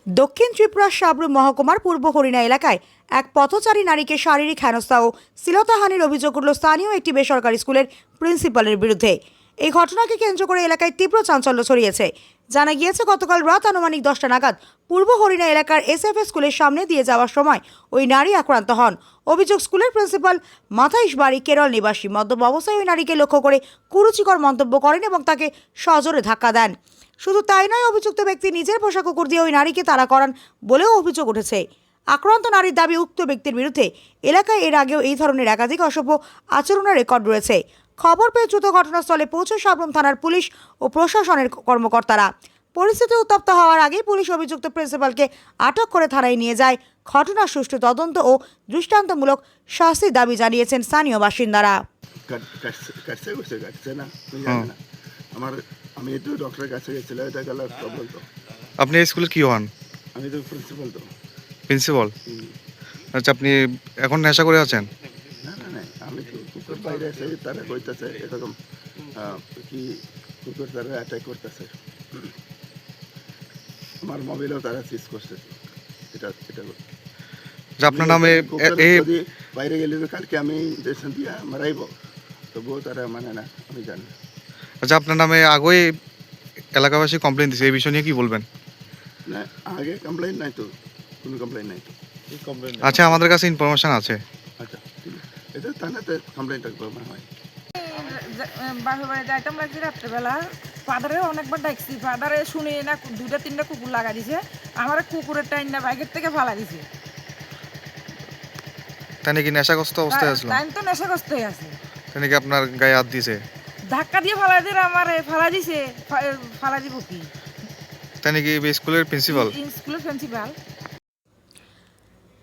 দক্ষিণ ত্রিপুরার সাবরুম মহকুমার পূর্ব হরিণা এলাকায় এক পথচারী নারীকে শারীরিক হেনস্থা ও শ্লীলতাহানির অভিযোগ উঠল স্থানীয় একটি বেসরকারি স্কুলের প্রিন্সিপালের বিরুদ্ধে। এই ঘটনাকে কেন্দ্র করে এলাকায় তীব্র চাঞ্চল্য ছড়িয়েছে। জানা গিয়েছে, গতকাল রাত আনুমানিক 10টা নাগাদ পূর্ব হরিণা এলাকার এসএফএস স্কুলের সামনে দিয়ে যাওয়ার সময় ওই নারী আক্রান্ত হন। অভিযোগ, স্কুলের প্রিন্সিপাল মাথাইশবাড়ি কেরল নিবাসী মদ্যপ অবস্থায় ওই নারীকে লক্ষ্য করে কুরুচিকর মন্তব্য করেন এবং তাকে সজোরে ধাক্কা দেন। শুধু তাই নয়, অভিযুক্ত ব্যক্তি নিজের পোশাক কুকুর দিয়ে ওই নারীকে তাড়া করান বলেও অভিযোগ উঠেছে। আক্রান্ত নারীর দাবি, উক্ত ব্যক্তির বিরুদ্ধে এলাকায় এর আগেও এই ধরনের একাধিক অসভ্য আচরণের রেকর্ড রয়েছে। খবর পেয়ে দ্রুত ঘটনাস্থলে পৌঁছে সাবরুম থানার পুলিশ ও প্রশাসনের কর্মকর্তারা। পরিস্থিতি উত্তপ্ত হওয়ার আগেই পুলিশ অভিযুক্ত প্রিন্সিপালকে আটক করে থানায় নিয়ে যায়। ঘটনার সুষ্ঠু তদন্ত ও দৃষ্টান্তমূলক শাস্তির দাবি জানিয়েছেন স্থানীয় বাসিন্দারা। আমি তো ডক্টরের কাছে গেছিলাম, এটা গেল প্রবলেম। তো আপনি স্কুলের কি হন? আমি তো প্রিন্সিপাল। তো প্রিন্সিপাল? আচ্ছা, আপনি এখন নেশা করে আছেন? না না না, আমি তো কুকুর বাইরে এসে তারা কইতেছে এরকম কি কুকুর তারা অ্যাটাক করতেছে, আমার মোবাইলেও তারা সিজ করতেছে। এটা এটা আপনার নামে যদি বাইরে গেলে তো কালকে আমি ইনজেকশন দিয়ে মারাইব, তবুও তারা মানে না, আমি জানি। আচ্ছা, আপনার নামে আগেই এলাকাবাসী কমপ্লেন দিয়েছে, এই বিষয় নিয়ে কি বলবেন? না, আগে কমপ্লেন নাই তো, কোনো কমপ্লেন নাই তো। আচ্ছা, আমাদের কাছে ইনফরমেশন আছে। আচ্ছা, ঠিক আছে, এটা থানাতে কমপ্লেনটা করবো হয়। বাপের বাড়ি যাইতাম লাগছে রাত্রেবেলা, ফাদারে অনেকবার ডাকছি, ফাদারে শুনে না 2-3টা কুকুর লাগা দিছে, আমার কুকুরের টাইম না বাইকের থেকে ফালা দিছে। তাই নাকি নেশাগ্রস্ত অবস্থায় আসলো? টাইম তো নেশাগ্রস্ত হয়ে আছে। তাই নাকি আপনার গায়ে হাত দিয়েছে? ধাক্কা দিয়ে ফালা দিয়ে আমার ফালা দিছে, ফালা দিব কি? তাই নাকি স্কুলের প্রিন্সিপাল? স্কুলের প্রিন্সিপাল।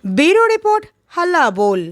ব্যুরো রিপোর্ট, হাল্লা বোল।